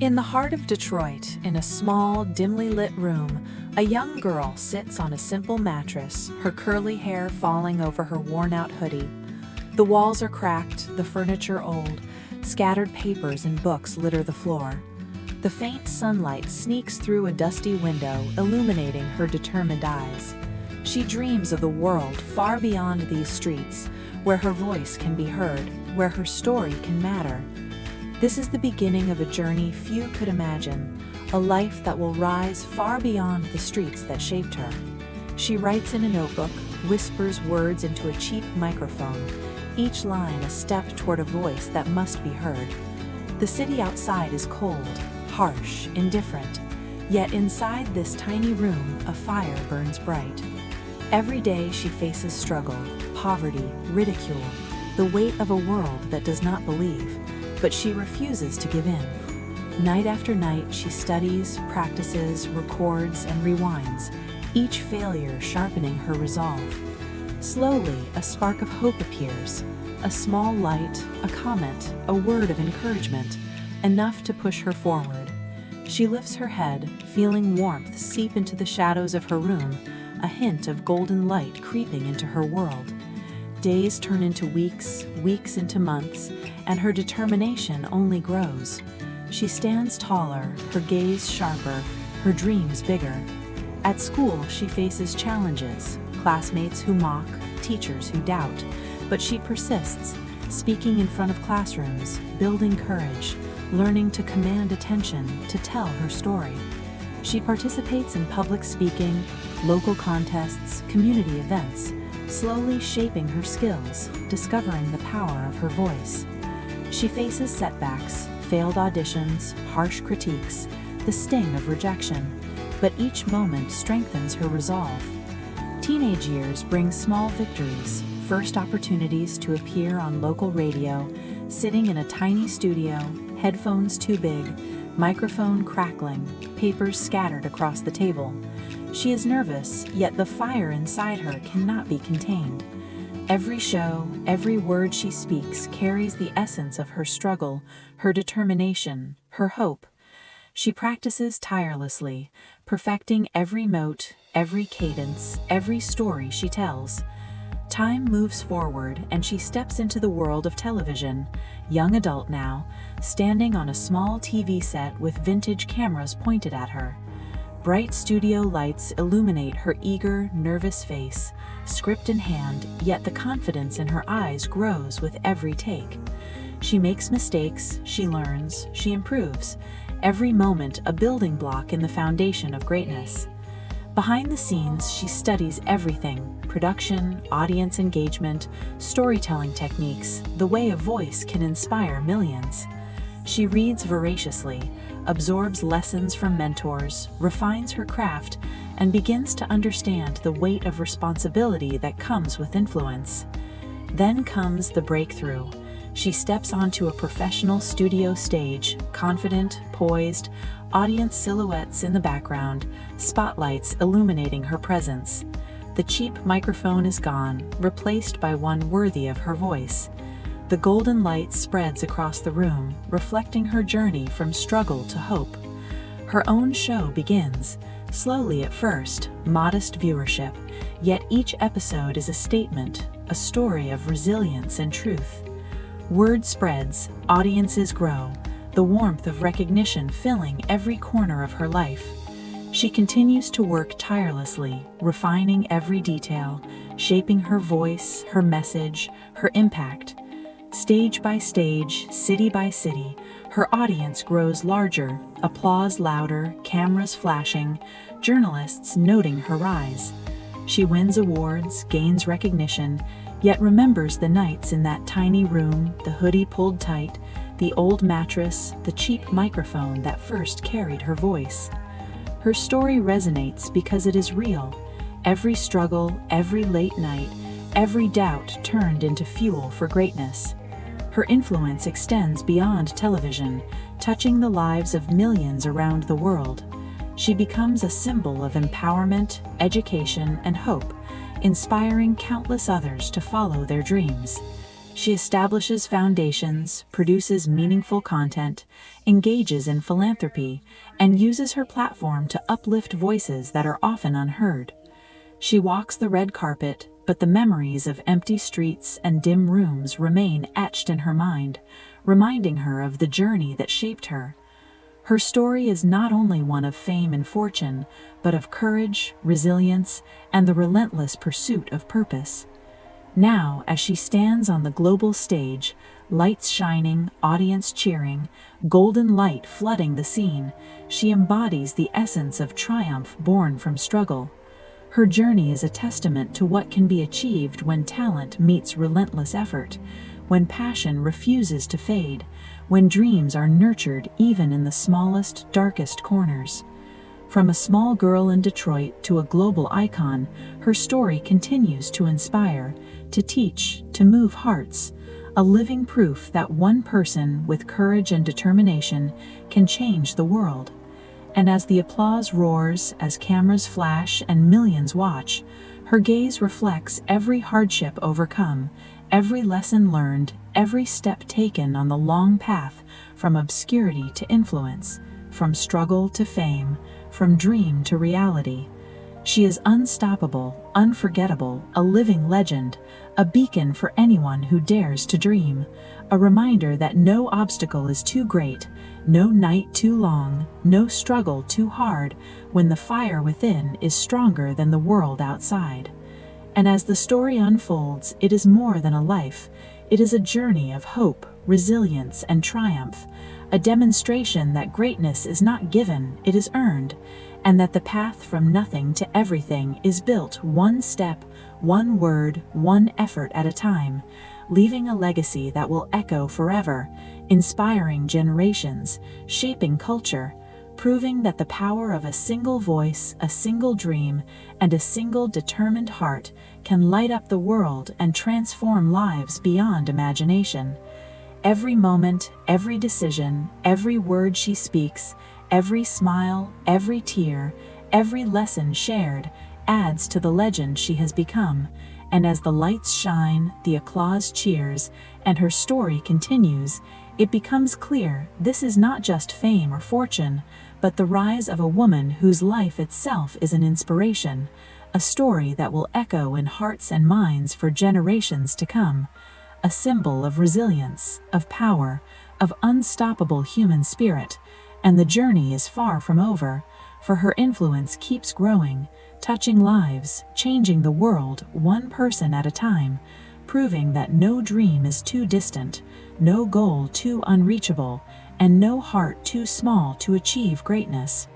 In the heart of Detroit, in a small, dimly lit room, a young girl sits on a simple mattress, her curly hair falling over her worn-out hoodie. The walls are cracked, the furniture old, scattered papers and books litter the floor. The faint sunlight sneaks through a dusty window, illuminating her determined eyes. She dreams of the world far beyond these streets, where her voice can be heard, where her story can matter. This is the beginning of a journey few could imagine, a life that will rise far beyond the streets that shaped her. She writes in a notebook, whispers words into a cheap microphone, each line a step toward a voice that must be heard. The city outside is cold, harsh, indifferent, yet inside this tiny room a fire burns bright. Every day she faces struggle, poverty, ridicule, the weight of a world that does not believe, but she refuses to give in. Night after night she studies, practices, records, and rewinds, each failure sharpening her resolve. Slowly, a spark of hope appears, a small light, a comment, a word of encouragement, enough to push her forward. She lifts her head, feeling warmth seep into the shadows of her room, a hint of golden light creeping into her world. Days turn into weeks, weeks into months, and her determination only grows. She stands taller, her gaze sharper, her dreams bigger. At school, she faces challenges, classmates who mock, teachers who doubt, but she persists, speaking in front of classrooms, building courage, learning to command attention, to tell her story. She participates in public speaking, local contests, community events, slowly shaping her skills, discovering the power of her voice. She faces setbacks, failed auditions, harsh critiques, the sting of rejection, but each moment strengthens her resolve. Teenage years bring small victories, first opportunities to appear on local radio, sitting in a tiny studio, headphones too big, microphone crackling, papers scattered across the table. She is nervous, yet the fire inside her cannot be contained. Every show, every word she speaks carries the essence of her struggle, her determination, her hope. She practices tirelessly, perfecting every note, every cadence, every story she tells. Time moves forward and she steps into the world of television, young adult now, standing on a small TV set with vintage cameras pointed at her. Bright studio lights illuminate her eager, nervous face, script in hand, yet the confidence in her eyes grows with every take. She makes mistakes, she learns, she improves, every moment a building block in the foundation of greatness. Behind the scenes, she studies everything: production, audience engagement, storytelling techniques, the way a voice can inspire millions. She reads voraciously, absorbs lessons from mentors, refines her craft, and begins to understand the weight of responsibility that comes with influence. Then comes the breakthrough. She steps onto a professional studio stage, confident, poised, audience silhouettes in the background, spotlights illuminating her presence. The cheap microphone is gone, replaced by one worthy of her voice. The golden light spreads across the room, reflecting her journey from struggle to hope. Her own show begins, slowly at first, modest viewership, yet each episode is a statement, a story of resilience and truth. Word spreads, audiences grow, the warmth of recognition filling every corner of her life. She continues to work tirelessly, refining every detail, shaping her voice, her message, her impact. Stage by stage, city by city, her audience grows larger, applause louder, cameras flashing, journalists noting her rise. She wins awards, gains recognition, yet remembers the nights in that tiny room, the hoodie pulled tight, the old mattress, the cheap microphone that first carried her voice. Her story resonates because it is real. Every struggle, every late night, every doubt turned into fuel for greatness. Her influence extends beyond television, touching the lives of millions around the world. She becomes a symbol of empowerment, education, and hope, inspiring countless others to follow their dreams. She establishes foundations, produces meaningful content, engages in philanthropy, and uses her platform to uplift voices that are often unheard. She walks the red carpet, but the memories of empty streets and dim rooms remain etched in her mind, reminding her of the journey that shaped her. Her story is not only one of fame and fortune, but of courage, resilience, and the relentless pursuit of purpose. Now, as she stands on the global stage, lights shining, audience cheering, golden light flooding the scene, she embodies the essence of triumph born from struggle. Her journey is a testament to what can be achieved when talent meets relentless effort, when passion refuses to fade, when dreams are nurtured even in the smallest, darkest corners. From a small girl in Detroit to a global icon, her story continues to inspire, to teach, to move hearts, a living proof that one person with courage and determination can change the world. And as the applause roars, as cameras flash and millions watch, her gaze reflects every hardship overcome, every lesson learned, every step taken on the long path from obscurity to influence, from struggle to fame, from dream to reality. She is unstoppable, unforgettable, a living legend, a beacon for anyone who dares to dream, a reminder that no obstacle is too great, no night too long, no struggle too hard, when the fire within is stronger than the world outside. And as the story unfolds, it is more than a life. It is a journey of hope, resilience, and triumph, a demonstration that greatness is not given, it is earned, and that the path from nothing to everything is built one step, one word, one effort at a time, leaving a legacy that will echo forever, inspiring generations, shaping culture, proving that the power of a single voice, a single dream, and a single determined heart can light up the world and transform lives beyond imagination. Every moment, every decision, every word she speaks, every smile, every tear, every lesson shared adds to the legend she has become, and as the lights shine, the applause cheers, and her story continues, it becomes clear this is not just fame or fortune, but the rise of a woman whose life itself is an inspiration, a story that will echo in hearts and minds for generations to come, a symbol of resilience, of power, of unstoppable human spirit. And the journey is far from over, for her influence keeps growing, touching lives, changing the world one person at a time, proving that no dream is too distant, no goal too unreachable, and no heart too small to achieve greatness.